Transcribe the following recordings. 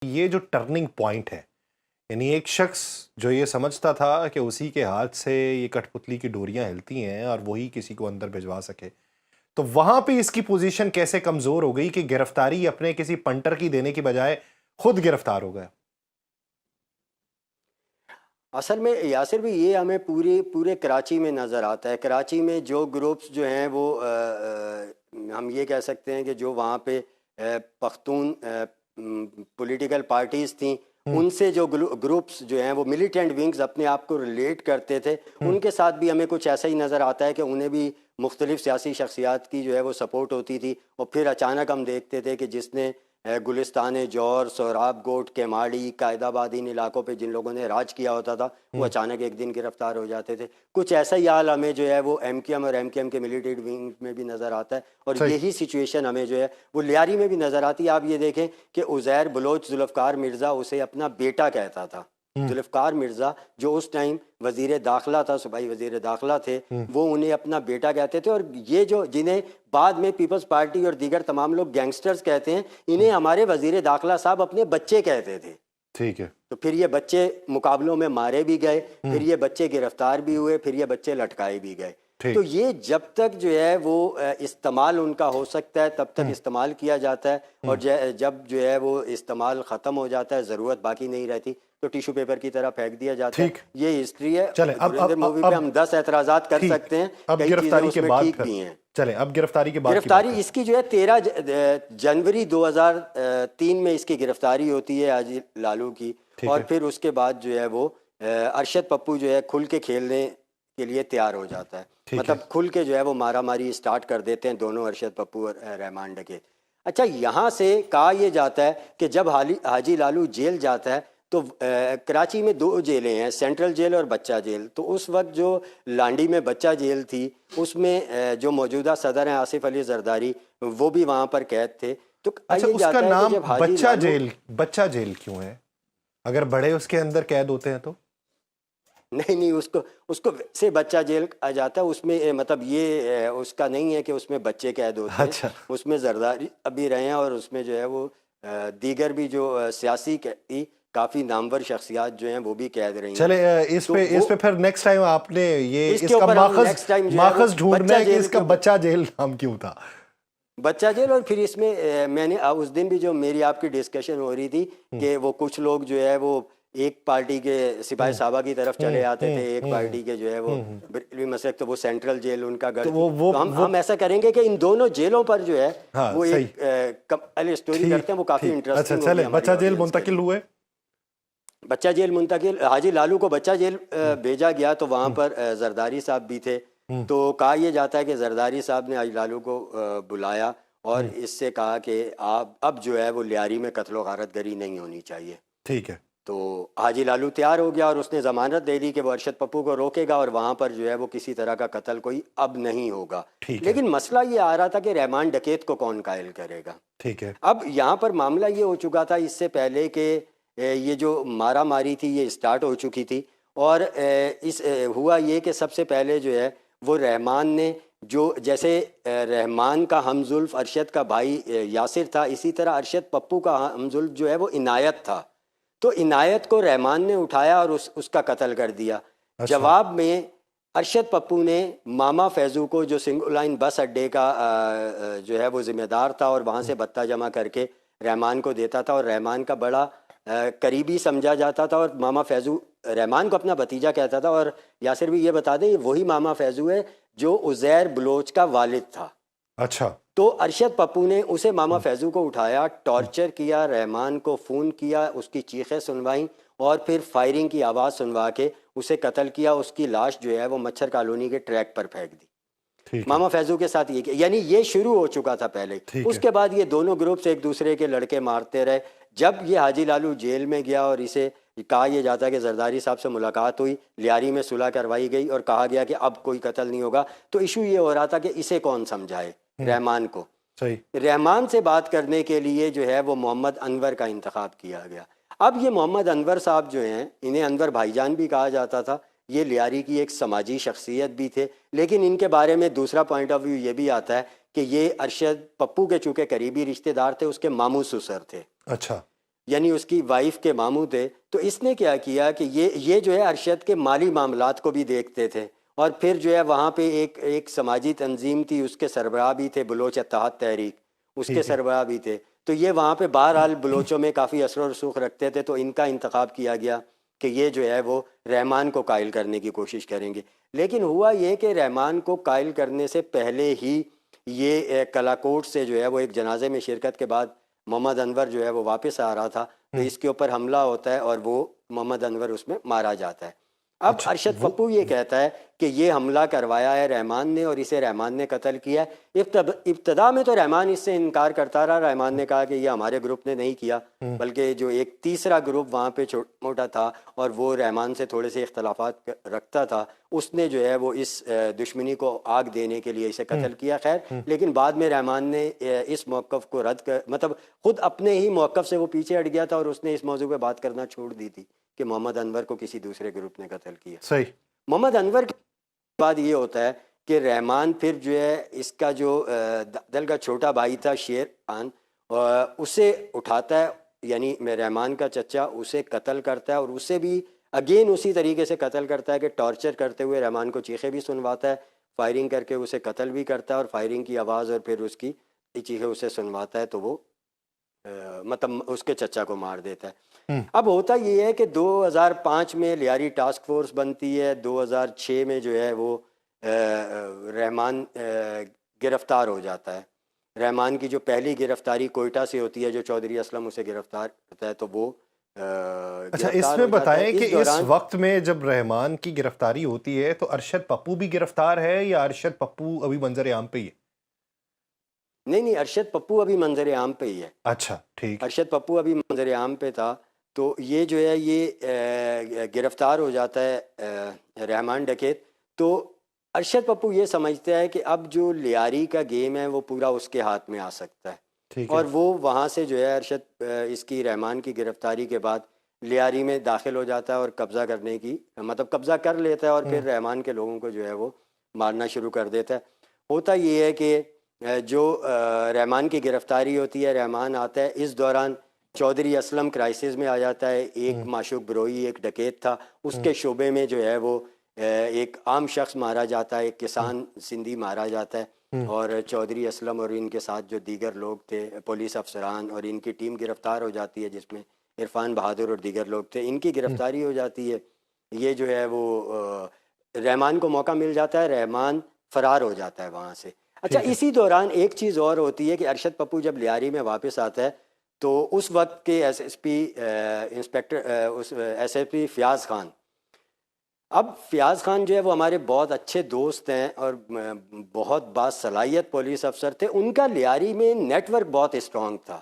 یہ جو turning point ہے، یعنی ایک شخص جو یہ سمجھتا تھا کہ اسی کے ہاتھ سے یہ کٹھ پتلی کی ڈوریاں ہلتی ہیں اور وہی کسی کو اندر بھجوا سکے، تو وہاں پہ اس کی پوزیشن کیسے کمزور ہو گئی کہ گرفتاری اپنے کسی پنٹر کی دینے کی بجائے خود گرفتار ہو گیا؟ اصل میں یاسر بھی یہ ہمیں پورے کراچی میں نظر آتا ہے. کراچی میں جو گروپس جو ہیں وہ ہم یہ کہہ سکتے ہیں کہ جو وہاں پہ پختون پولیٹیکل پارٹیز تھیں، ان سے جو گروپس جو ہیں وہ ملیٹنٹ ونگز اپنے آپ کو ریلیٹ کرتے تھے، ان کے ساتھ بھی ہمیں کچھ ایسا ہی نظر آتا ہے کہ انہیں بھی مختلف سیاسی شخصیات کی جو ہے وہ سپورٹ ہوتی تھی. اور پھر اچانک ہم دیکھتے تھے کہ جس نے گلستان جور، سہراب گوٹ، کیماڑی، قائد آباد ان علاقوں پہ جن لوگوں نے راج کیا ہوتا تھا وہ اچانک ایک دن گرفتار ہو جاتے تھے. کچھ ایسا ہی حال ہمیں جو ہے وہ ایم کیو ایم اور ایم کیو ایم کے ملیٹنٹ ونگ میں بھی نظر آتا ہے. اور یہی سچویشن ہمیں جو ہے وہ لیاری میں بھی نظر آتی ہے. آپ یہ دیکھیں کہ عزیر بلوچ ذوالفقار مرزا اسے اپنا بیٹا کہتا تھا. ذوالفقار مرزا جو اس ٹائم وزیر داخلہ تھا، صوبائی وزیر داخلہ تھے، وہ انہیں اپنا بیٹا کہتے تھے. اور یہ جو جنہیں بعد میں پیپلز پارٹی اور دیگر تمام لوگ گینگسٹرز کہتے ہیں، انہیں ہمارے وزیر داخلہ صاحب اپنے بچے کہتے تھے. ٹھیک ہے. تو پھر یہ بچے مقابلوں میں مارے بھی گئے، پھر یہ بچے گرفتار بھی ہوئے، پھر یہ بچے لٹکائے بھی گئے. تو یہ جب تک جو ہے وہ استعمال ان کا ہو سکتا ہے تب تک استعمال کیا جاتا ہے، اور جب جو ہے وہ استعمال ختم ہو جاتا ہے، ضرورت باقی نہیں رہتی، تو ٹیشو پیپر کی طرح پھینک دیا جاتا ہے. یہ ہسٹری ہے. دھرندر مووی پہ ہم 10 اعتراضات کر سکتے ہیں، کئی چیزیں اس میں ٹھیک بھی ہیں. چلیں اب گرفتاری کے بعد گرفتاری اس کی جو ہے 13 جنوری 2003 میں اس کی گرفتاری ہوتی ہے حاجی لالو کی. اور پھر اس کے بعد جو ہے وہ ارشد پپو جو ہے کھل کے کھیلنے کے لیے تیار ہو جاتا ہے. مطلب کھل کے جو ہے وہ مارا ماری سٹارٹ کر دیتے ہیں دونوں، ارشد پپو اور رحمان ڈکیت. اچھا، یہاں سے کہا یہ جاتا ہے کہ جب حاجی لالو جیل جاتا ہے تو کراچی میں 2 جیلیں ہیں، سینٹرل جیل اور بچہ جیل. تو اس وقت جو لانڈی میں بچہ جیل تھی اس میں جو موجودہ صدر ہیں آصف علی زرداری، وہ بھی وہاں پر قید تھے. تو اچھا، اس کا نام بچہ جیل کیوں ہے؟ اگر بڑے اس کے اندر قید ہوتے ہیں تو نہیں، اس کو سے بچہ جیل آ جاتا ہے. اس میں مطلب یہ اس کا نہیں ہے کہ اس میں بچے قید ہوتے ہیں. اس میں زرداری ابھی رہے ہیں، اور اس میں جو ہے وہ دیگر بھی جو سیاسی کافی نامور شخصیات جو ہیں وہ بھی قید رہی ہیں. چلے اس پہ پھر نیکسٹ ٹائم آپ نے یہ اس کا ماخذ ڈھونڈنا ہے کہ اس کا بچہ جیل نام کیوں تھا. بچہ جیل. اور پھر اس میں نے اس دن بھی جو میری آپ کی ڈسکشن ہو رہی تھی کہ وہ کچھ لوگ جو ہے وہ ایک پارٹی کے سپاہی صحابہ کی طرف چلے آتے تھے، ایک پارٹی کے جو ہے وہ بریلوی مسلک، تو وہ سینٹرل جیل ان کا گڑھ. تو ہم ایسا کریں گے کہ ان دونوں جیلوں پر جو ہے وہ ایک اسٹوری کرتے ہیں، وہ کافی انٹرسٹنگ ہوگی. بچہ جیل منتقل ہوئے، بچہ جیل منتقل، حاجی لالو کو بچہ جیل بھیجا گیا. تو وہاں پر زرداری صاحب بھی تھے. تو کہا یہ جاتا ہے کہ زرداری صاحب نے حاجی لالو کو بلایا اور اس سے کہا کہ آپ اب جو ہے وہ لیاری میں قتل و غارت گری نہیں ہونی چاہیے. ٹھیک ہے. تو حاجی لالو تیار ہو گیا اور اس نے ضمانت دے دی کہ وہ ارشد پپو کو روکے گا اور وہاں پر جو ہے وہ کسی طرح کا قتل کوئی اب نہیں ہوگا. لیکن مسئلہ یہ آ رہا تھا کہ رحمان ڈکیت کو کون قائل کرے گا. ٹھیک ہے. اب یہاں پر معاملہ یہ ہو چکا تھا اس سے پہلے کہ یہ جو مارا ماری تھی یہ اسٹارٹ ہو چکی تھی. اور ہوا یہ کہ سب سے پہلے جو ہے وہ رحمان نے، جو جیسے رحمان کا ہم زلف ارشد کا بھائی یاسر تھا، اسی طرح ارشد پپو کا ہم زلف جو ہے وہ عنایت تھا. تو عنایت کو رحمان نے اٹھایا اور اس کا قتل کر دیا. جواب میں ارشد پپو نے ماما فیضو کو، جو سنگل لائن بس اڈے کا جو ہے وہ ذمہ دار تھا اور وہاں سے بتہ جمع کر کے رحمان کو دیتا تھا، اور رحمان کا بڑا قریبی سمجھا جاتا تھا. اور ماما فیضو رحمان کو اپنا بھتیجا کہتا تھا. اور یاسر بھی یہ بتا دیں، وہی ماما فیضو ہے جو عزیر بلوچ کا والد تھا. اچھا. تو ارشد پپو نے اسے ماما فیضو کو اٹھایا، ٹارچر کیا، رحمان کو فون کیا، اس کی چیخیں سنوائیں اور پھر فائرنگ کی آواز سنوا کے اسے قتل کیا. اس کی لاش جو ہے وہ مچھر کالونی کے ٹریک پر پھینک دی. ماما فیضو کے ساتھ یہ کیا، یعنی یہ شروع ہو چکا تھا پہلے. اس کے بعد یہ دونوں گروپس ایک دوسرے کے لڑکے مارتے رہے. جب یہ حاجی لالو جیل میں گیا اور اسے کہا یہ جاتا ہے کہ زرداری صاحب سے ملاقات ہوئی، لیاری میں صلح کروائی گئی اور کہا گیا کہ اب کوئی قتل نہیں ہوگا، تو ایشو یہ ہو رہا تھا کہ اسے کون سمجھائے، رحمان کو. رحمان سے بات کرنے کے لیے جو ہے وہ محمد انور کا انتخاب کیا گیا. اب یہ محمد انور صاحب جو ہیں، انہیں انور بھائی جان بھی کہا جاتا تھا. یہ لیاری کی ایک سماجی شخصیت بھی تھے، لیکن ان کے بارے میں دوسرا پوائنٹ آف ویو یہ بھی آتا ہے کہ یہ ارشد پپو کے چونکہ قریبی رشتہ دار تھے، اس کے ماموں سسر تھے. اچھا. یعنی اس کی وائف کے ماموں تھے. تو اس نے کیا کیا کہ یہ جو ہے ارشد کے مالی معاملات کو بھی دیکھتے تھے. اور پھر جو ہے وہاں پہ ایک سماجی تنظیم تھی, اس کے سربراہ بھی تھے بلوچ اتحاد تحریک, اس کے سربراہ بھی تھے. تو یہ وہاں پہ بہرحال بلوچوں میں کافی اثر و رسوخ رکھتے تھے. تو ان کا انتخاب کیا گیا کہ یہ جو ہے وہ رحمان کو قائل کرنے کی کوشش کریں گے. لیکن ہوا یہ کہ رحمان کو قائل کرنے سے پہلے ہی یہ کلاکوٹ سے جو ہے وہ ایک جنازے میں شرکت کے بعد محمد انور جو ہے وہ واپس آ رہا تھا. تو اس کے اوپر حملہ ہوتا ہے اور وہ محمد انور اس میں مارا جاتا ہے. اب ارشد پپو یہ کہتا ہے کہ یہ حملہ کروایا ہے رحمان نے اور اسے رحمان نے قتل کیا ہے. ابتدا میں تو رحمان اس سے انکار کرتا رہا. رحمان نے کہا کہ یہ ہمارے گروپ نے نہیں کیا, بلکہ جو ایک تیسرا گروپ وہاں پہ چھوٹا موٹا تھا اور وہ رحمان سے تھوڑے سے اختلافات رکھتا تھا, اس نے جو ہے وہ اس دشمنی کو آگ دینے کے لیے اسے قتل کیا. خیر, لیکن بعد میں رحمان نے اس موقف کو رد کر, مطلب خود اپنے ہی موقف سے وہ پیچھے ہٹ گیا تھا اور اس نے اس موضوع پہ بات کرنا چھوڑ دی تھی کہ محمد انور کو کسی دوسرے گروپ نے قتل کیا. صحیح. محمد انور کے بعد یہ ہوتا ہے کہ رحمان پھر جو ہے اس کا جو دل کا چھوٹا بھائی تھا شیر خان, اسے اٹھاتا ہے, یعنی رحمان کا چچا اسے قتل کرتا ہے اور اسے بھی اگین اسی طریقے سے قتل کرتا ہے کہ ٹارچر کرتے ہوئے رحمان کو چیخے بھی سنواتا ہے, فائرنگ کر کے اسے قتل بھی کرتا ہے اور فائرنگ کی آواز اور پھر اس کی چیخے اسے سنواتا ہے. تو وہ مطلب اس کے چچا کو مار دیتا ہے. اب ہوتا یہ ہے کہ 2005 میں لیاری ٹاسک فورس بنتی ہے. 2006 میں جو ہے وہ رحمان گرفتار ہو جاتا ہے. رحمان کی جو پہلی گرفتاری کوئٹہ سے ہوتی ہے, جو چودھری اسلم اسے گرفتار کرتا ہے, تو وہ اچھا اس میں بتائیں کہ اس وقت میں جب رحمان کی گرفتاری ہوتی ہے تو ارشد پپو بھی گرفتار ہے یا ارشد پپو ابھی منظر عام پہ ہی ہے؟ نہیں, ارشد پپو ابھی منظر عام پہ ہی ہے. اچھا ٹھیک. ارشد پپو ابھی منظر عام پہ تھا. تو یہ جو ہے یہ گرفتار ہو جاتا ہے رحمان ڈکیت. تو ارشد پپو یہ سمجھتا ہے کہ اب جو لیاری کا گیم ہے وہ پورا اس کے ہاتھ میں آ سکتا ہے, اور وہ وہاں سے جو ہے ارشد اس کی رحمان کی گرفتاری کے بعد لیاری میں داخل ہو جاتا ہے اور قبضہ کرنے کی مطلب قبضہ کر لیتا ہے اور پھر رحمان کے لوگوں کو جو ہے وہ مارنا شروع کر دیتا ہے. ہوتا یہ ہے کہ جو رحمان کی گرفتاری ہوتی ہے, رحمان آتا ہے, اس دوران چودھری اسلم کرائسس میں آ جاتا ہے. ایک معشوق بروئی ایک ڈکیت تھا, اس کے شعبے میں جو ہے وہ ایک عام شخص مارا جاتا ہے, ایک کسان سندھی مارا جاتا ہے, اور چودھری اسلم اور ان کے ساتھ جو دیگر لوگ تھے پولیس افسران اور ان کی ٹیم گرفتار ہو جاتی ہے, جس میں عرفان بہادر اور دیگر لوگ تھے. ان کی گرفتاری ہو جاتی ہے. یہ جو ہے وہ رحمان کو موقع مل جاتا ہے, رحمان فرار ہو جاتا ہے وہاں سے. اچھا, اسی دوران ایک چیز اور ہوتی ہے کہ ارشد پپو جب لیاری میں واپس آتا ہے تو اس وقت کے S S P Fayaz Khan, اب فیاض خان جو ہے وہ ہمارے بہت اچھے دوست ہیں اور بہت باصلاحیت پولیس افسر تھے. ان کا لیاری میں نیٹ ورک بہت اسٹرانگ تھا.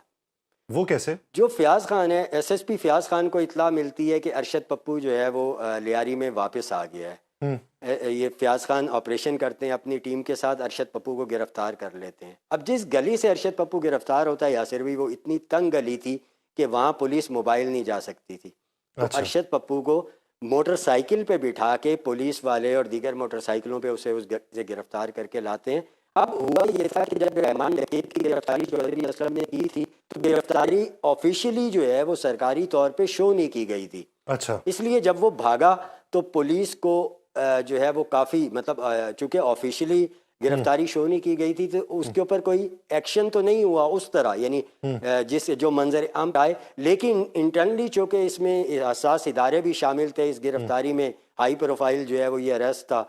وہ کیسے؟ جو فیاض خان ہے, S S P Fayaz Khan کو اطلاع ملتی ہے کہ ارشد پپو جو ہے وہ لیاری میں واپس آ گیا ہے. یہ فیاض خان آپریشن کرتے ہیں اپنی ٹیم کے ساتھ, ارشد پپو کو گرفتار کر لیتے ہیں. اب جس گلی سے ارشد پپو گرفتار ہوتا ہے یاسر بھی, وہ اتنی تنگ گلی تھی کہ وہاں پولیس موبائل نہیں جا سکتی تھی. تو ارشد پپو کو موٹر سائیکل پہ بٹھا کے پولیس والے اور دیگر موٹر سائیکلوں پہ اسے اس سے گرفتار کر کے لاتے ہیں. اب ہوا یہ تھا کہ جب رحمان ڈکیت کی گرفتاری چودھری اسلم نے کی تھی تو گرفتاری آفیشلی جو ہے وہ سرکاری طور پہ شو نہیں کی گئی تھی. اچھا, اس لیے جب وہ بھاگا تو پولیس کو جو ہے وہ کافی مطلب چونکہ آفیشیلی گرفتاری شو نہیں کی گئی تھی تو اس کے اوپر کوئی ایکشن تو نہیں ہوا اس طرح, یعنی جس جو منظر عام آئے. لیکن انٹرنلی چونکہ اس میں حساس ادارے بھی شامل تھے اس گرفتاری میں, ہائی پروفائل جو ہے وہ یہ اریسٹ تھا,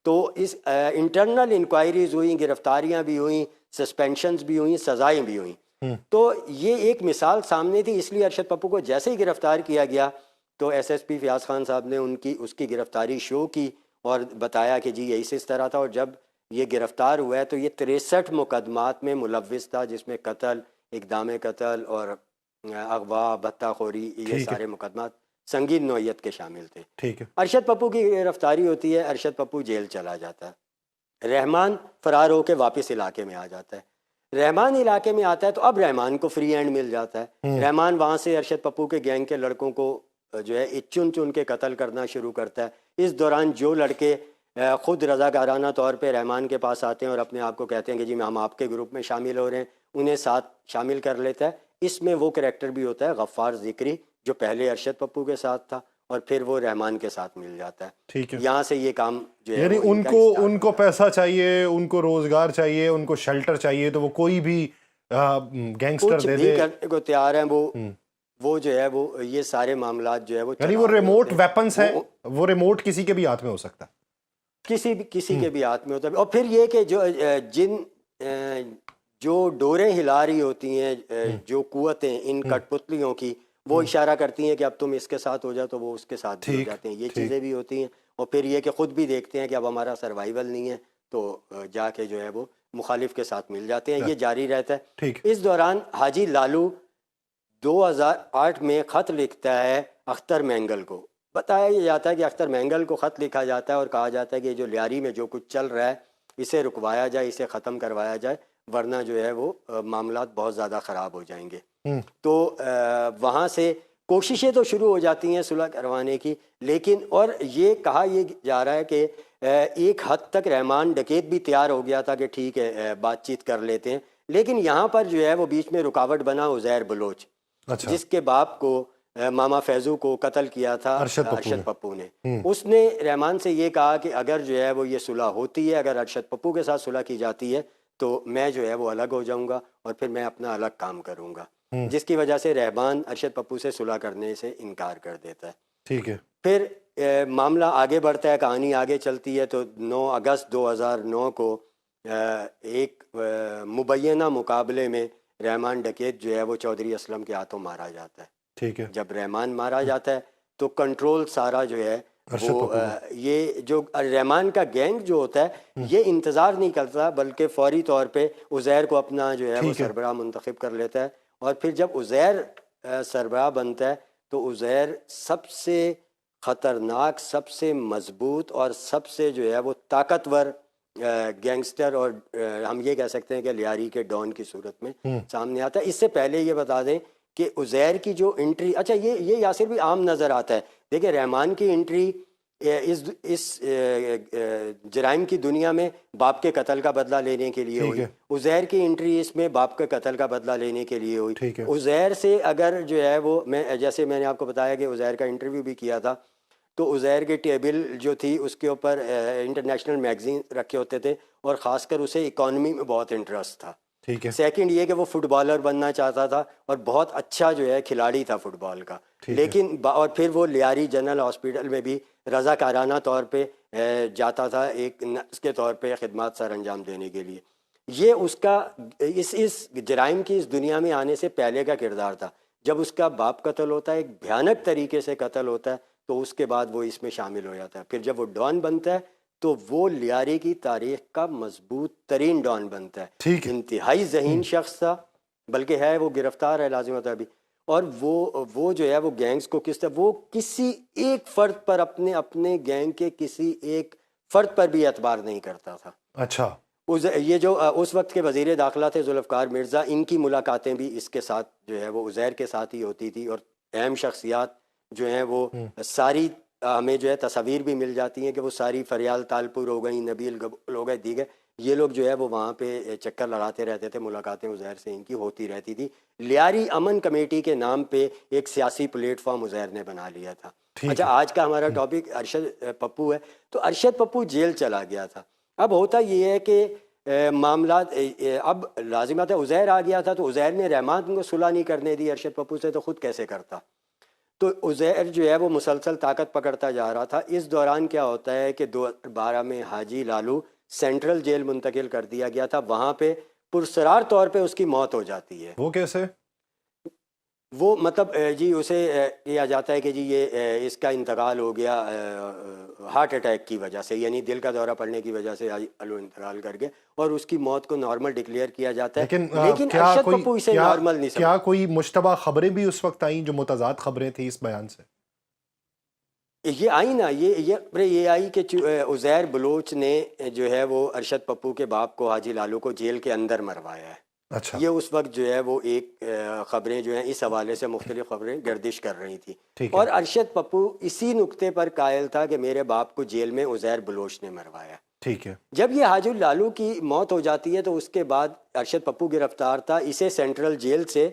تو اس انٹرنل انکوائریز ہوئیں, گرفتاریاں بھی ہوئیں, سسپینشنز بھی ہوئیں, سزائیں بھی ہوئیں. تو یہ ایک مثال سامنے تھی. اس لیے ارشد پپو کو جیسے ہی گرفتار کیا گیا تو S S P Fayaz Khan صاحب نے اس کی گرفتاری شو کی اور بتایا کہ جی یہی اس طرح تھا. اور جب یہ گرفتار ہوا ہے تو یہ 63 مقدمات میں ملوث تھا, جس میں قتل, اقدام قتل اور اغوا, بھتہ خوری, یہ سارے مقدمات سنگین نوعیت کے شامل تھے. ٹھیک ہے. ارشد پپو کی گرفتاری ہوتی ہے, ارشد پپو جیل چلا جاتا ہے. رحمان فرار ہو کے واپس علاقے میں آ جاتا ہے. رحمان علاقے میں آتا ہے تو اب رحمان کو فری ہینڈ مل جاتا ہے. رحمان وہاں سے ارشد پپو کے گینگ کے لڑکوں کو جو ہے چن چن کے قتل کرنا شروع کرتا ہے. اس دوران جو لڑکے خود رضاکارانہ طور پہ رحمان کے پاس آتے ہیں اور اپنے آپ کو کہتے ہیں کہ جی ہم آپ کے گروپ میں شامل ہو رہے ہیں, انہیں ساتھ شامل کر لیتا ہے. اس میں وہ کریکٹر بھی ہوتا ہے غفار ذکری جو پہلے ارشد پپو کے ساتھ تھا اور پھر وہ رحمان کے ساتھ مل جاتا ہے. ٹھیک ہے. یہاں سے یہ کام جو ہے یعنی وہ ان کا کو start ان کو ہوتا ہے. پیسہ چاہیے, ان کو روزگار چاہیے, ان کو شیلٹر چاہیے, تو وہ کوئی بھی گینگسٹر کچھ دے بھی دے. کرنے کو تیار ہیں وہ جو ہے وہ یہ سارے معاملات جو ہے وہ یعنی چلا وہ رہے ریموٹ ہوتے ہیں. ویپنس ہیں, وہ ریموٹ کسی کے بھی ہاتھ میں ہو سکتا ہے, کسی کے بھی ہاتھ میں ہوتا ہے. اور پھر یہ کہ جو ڈوریں ہلا رہی ہوتی ہیں, جو قوتیں ان کٹ پتلیوں کی, وہ اشارہ کرتی ہیں کہ اب تم اس کے ساتھ ہو جاؤ تو وہ اس کے ساتھ بھی ہو جاتے ہیں. یہ چیزیں بھی ہوتی ہیں. اور پھر یہ کہ خود بھی دیکھتے ہیں کہ اب ہمارا سروائیول نہیں ہے تو جا کے جو ہے وہ مخالف کے ساتھ مل جاتے ہیں. یہ جاری رہتا ہے. اس دوران حاجی لالو 2008 میں خط لکھتا ہے اختر مینگل کو. بتایا جاتا ہے کہ اختر مینگل کو خط لکھا جاتا ہے اور کہا جاتا ہے کہ جو لیاری میں جو کچھ چل رہا ہے اسے رکوایا جائے, اسے ختم کروایا جائے, ورنہ جو ہے وہ معاملات بہت زیادہ خراب ہو جائیں گے. تو وہاں سے کوششیں تو شروع ہو جاتی ہیں صلح کروانے کی, لیکن اور یہ کہا یہ جا رہا ہے کہ ایک حد تک رحمان ڈکیت بھی تیار ہو گیا تھا کہ ٹھیک ہے بات چیت کر لیتے ہیں. لیکن یہاں پر جو ہے وہ بیچ میں رکاوٹ بنا عزیر بلوچ, جس کے باپ کو ماما فیضو کو قتل کیا تھا ارشد پپو نے. اس نے رحمان سے یہ کہا کہ اگر جو ہے وہ یہ صلح ہوتی ہے, اگر ارشد پپو کے ساتھ صلح کی جاتی ہے تو میں جو ہے وہ الگ ہو جاؤں گا اور پھر میں اپنا الگ کام کروں گا, جس کی وجہ سے رحمان ارشد پپو سے صلح کرنے سے انکار کر دیتا ہے. ٹھیک ہے. پھر معاملہ آگے بڑھتا ہے, کہانی آگے چلتی ہے. تو 9 اگست 2009 کو ایک مبینہ مقابلے میں رحمان ڈکیت جو ہے وہ چودھری اسلم کے ہاتھوں مارا جاتا ہے. ٹھیک ہے. جب رحمان مارا جاتا ہے تو کنٹرول سارا جو ہے وہ یہ جو رحمان کا گینگ جو ہوتا ہے یہ انتظار نہیں کرتا, بلکہ فوری طور پہ عزیر کو اپنا جو ہے وہ سربراہ منتخب کر لیتا ہے. اور پھر جب عزیر سربراہ بنتا ہے تو عزیر سب سے خطرناک, سب سے مضبوط اور سب سے جو ہے وہ طاقتور گینگسٹر اور ہم یہ کہہ سکتے ہیں کہ لیاری کے ڈان کی صورت میں سامنے آتا ہے. اس سے پہلے یہ بتا دیں کہ عزیر کی جو انٹری, اچھا یہ یاسر بھی عام نظر آتا ہے. دیکھیں رحمان کی انٹری اس جرائم کی دنیا میں باپ کے قتل کا بدلہ لینے کے لیے ہوئی. عزیر کی انٹری اس میں باپ کے قتل کا بدلہ لینے کے لیے ہوئی. عزیر سے اگر جو ہے وہ جیسے میں نے آپ کو بتایا کہ عزیر کا انٹرویو بھی کیا تھا, تو عزیر کی ٹیبل جو تھی اس کے اوپر انٹرنیشنل میگزین رکھے ہوتے تھے اور خاص کر اسے اکانومی میں بہت انٹرسٹ تھا. سیکنڈ یہ کہ وہ فٹ بالر بننا چاہتا تھا اور بہت اچھا جو ہے کھلاڑی تھا فٹ بال کا. لیکن اور پھر وہ لیاری جنرل ہاسپٹل میں بھی رضاکارانہ طور پہ جاتا تھا ایک نرس کے طور پہ خدمات سر انجام دینے کے لیے. یہ اس کا اس جرائم کی اس دنیا میں آنے سے پہلے کا کردار تھا. جب اس کا باپ قتل ہوتا ہے, ایک بھیانک طریقے سے قتل ہوتا ہے, تو اس کے بعد وہ اس میں شامل ہو جاتا ہے. پھر جب وہ ڈان بنتا ہے تو وہ لیاری کی تاریخ کا مضبوط ترین ڈان بنتا ہے. انتہائی ذہین شخص تھا, بلکہ ہے وہ گرفتار ہے لازمت ابھی. اور وہ جو ہے وہ گینگز کو وہ کسی ایک فرد پر اپنے گینگ کے کسی ایک فرد پر بھی اعتبار نہیں کرتا تھا. اچھا. یہ جو اس وقت کے وزیر داخلہ تھے ذوالفقار مرزا, ان کی ملاقاتیں بھی اس کے ساتھ جو ہے وہ عزیر کے ساتھ ہی ہوتی تھی. اور اہم شخصیات جو ہیں وہ ساری ہمیں جو ہے تصاویر بھی مل جاتی ہیں کہ وہ ساری فریال تالپور ہو گئی, نبیل گبول ہو گئے, دیگر یہ لوگ جو ہے وہ وہاں پہ چکر لگاتے رہتے تھے. ملاقاتیں عزیر سے ان کی ہوتی رہتی تھی. لیاری امن کمیٹی کے نام پہ ایک سیاسی پلیٹ فارم عزیر نے بنا لیا تھا. اچھا, آج کا ہمارا ٹاپک ارشد پپو ہے. تو ارشد پپو جیل چلا گیا تھا. اب ہوتا یہ ہے کہ معاملات اب لازمات ہے, عزیر آ گیا تھا تو عزیر نے رحمان کو صلح نہیں کرنے دی ارشد پپو سے, تو خود کیسے کرتا. تو عزیر جو ہے وہ مسلسل طاقت پکڑتا جا رہا تھا. اس دوران کیا ہوتا ہے کہ 2012 میں حاجی لالو سینٹرل جیل منتقل کر دیا گیا تھا. وہاں پہ پرسرار طور پہ اس کی موت ہو جاتی ہے. وہ کیسے؟ وہ مطلب جی اسے کیا جاتا ہے کہ جی یہ اس کا انتقال ہو گیا ہارٹ اٹیک کی وجہ سے, یعنی دل کا دورہ پڑنے کی وجہ سے الو انتقال کر گئے اور اس کی موت کو نارمل ڈکلیئر کیا جاتا ہے. لیکن ارشد پپو اسے نارمل نہیں سمجھا. کیا کوئی مشتبہ خبریں بھی اس وقت آئیں جو متضاد خبریں تھیں اس بیان سے؟ یہ آئی نا, یہ آئی کہ عزیر بلوچ نے جو ہے وہ ارشد پپو کے باپ کو حاجی لالو کو جیل کے اندر مروایا ہے. اچھا. یہ اس وقت جو ہے وہ ایک خبریں جو ہیں اس حوالے سے مختلف خبریں گردش کر رہی تھیں. اور ارشد پپو اسی نقطے پر قائل تھا کہ میرے باپ کو جیل میں عزیر بلوچ نے مروایا. ٹھیک ہے. جب یہ حاجی لالو کی موت ہو جاتی ہے تو اس کے بعد ارشد پپو گرفتار تھا. اسے سینٹرل جیل سے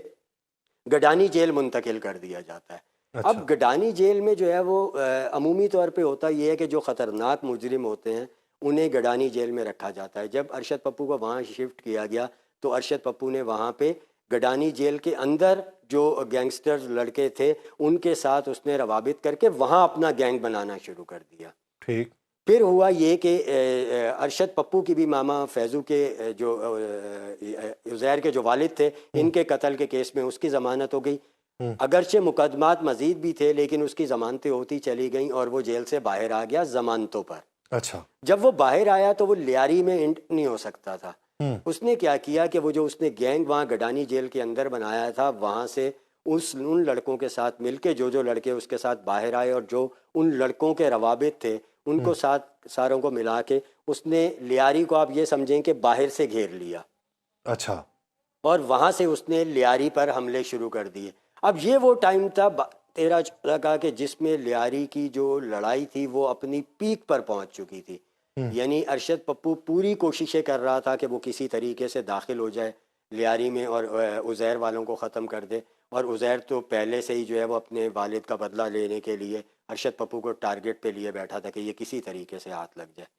گڈانی جیل منتقل کر دیا جاتا ہے۔ اب گڈانی جیل میں جو ہے وہ عمومی طور پہ ہوتا یہ ہے کہ جو خطرناک مجرم ہوتے ہیں انہیں گڈانی جیل میں رکھا جاتا ہے۔ جب ارشد پپو کو وہاں شفٹ کیا گیا تو ارشد پپو نے وہاں پہ گڈانی جیل کے اندر جو گینگسٹرز لڑکے تھے ان کے ساتھ اس نے روابط کر کے وہاں اپنا گینگ بنانا شروع کر دیا۔ ٹھیک۔ پھر ہوا یہ کہ ارشد پپو کی بھی ماما فیضو کے جو عزیر کے جو والد تھے ان کے قتل کے کیس میں اس کی ضمانت ہو گئی، اگرچہ مقدمات مزید بھی تھے لیکن اس کی ضمانتیں ہوتی چلی گئیں اور وہ جیل سے باہر آ گیا ضمانتوں پر۔ اچھا۔ جب وہ باہر آیا تو وہ لیاری میں انٹر نہیں ہو سکتا تھا۔ اس نے کیا کیا کہ وہ جو اس نے گینگ وہاں گڈانی جیل کے اندر بنایا تھا وہاں سے ان لڑکوں کے ساتھ مل کے جو لڑکے اس کے ساتھ باہر آئے اور جو ان لڑکوں کے روابط تھے ان کو ساروں کو ملا کے اس نے لیاری کو آپ یہ سمجھیں کہ باہر سے گھیر لیا۔ اچھا۔ اور وہاں سے اس نے لیاری پر حملے شروع کر دیے۔ اب یہ وہ ٹائم تھا 13-14 کا کہ جس میں لیاری کی جو لڑائی تھی وہ اپنی پیک پر پہنچ چکی تھی، یعنی ارشد پپو پوری کوششیں کر رہا تھا کہ وہ کسی طریقے سے داخل ہو جائے لیاری میں اور عزیر والوں کو ختم کر دے، اور عزیر تو پہلے سے ہی جو ہے وہ اپنے والد کا بدلہ لینے کے لیے ارشد پپو کو ٹارگٹ پہ لیے بیٹھا تھا کہ یہ کسی طریقے سے ہاتھ لگ جائے۔